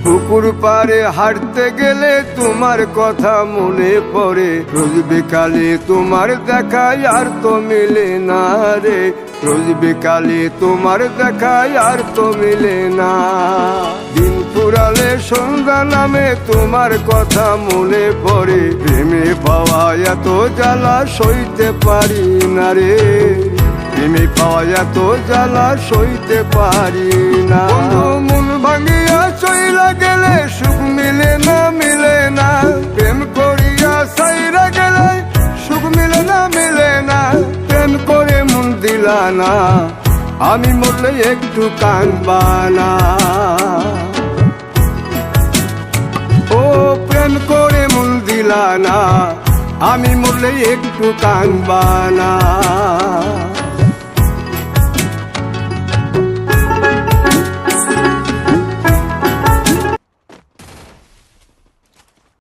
পুকুর পাড়ে হাঁটতে গেলে তোমার কথা মনে পড়ে, রোজ বিকালে তোমার দেখায় আর তো মিলে না রে, রোজ বিকালে তোমার দেখায় আর তো মিলে না। দিন ফুরালে সন্ধ্যা নামে তোমার কথা মনে পড়ে, প্রেমে পাওয়া এত জ্বালা সইতে পারি না রে, প্রেমে পাওয়া এত জ্বালা সইতে পারি না। মন ভাঙিয়া চইলা গেলে সুখ মিলে না, মিলে না, প্রেম করিয়া সাইরা গেলে সুখ মিলে না, মিলে না, প্রেম করে মন দিলা না, আমি মরলে একটু কাঁদবা না। ও প্রেম করে মন দিলা না, আমি মরলে একটু কাঁদবা না।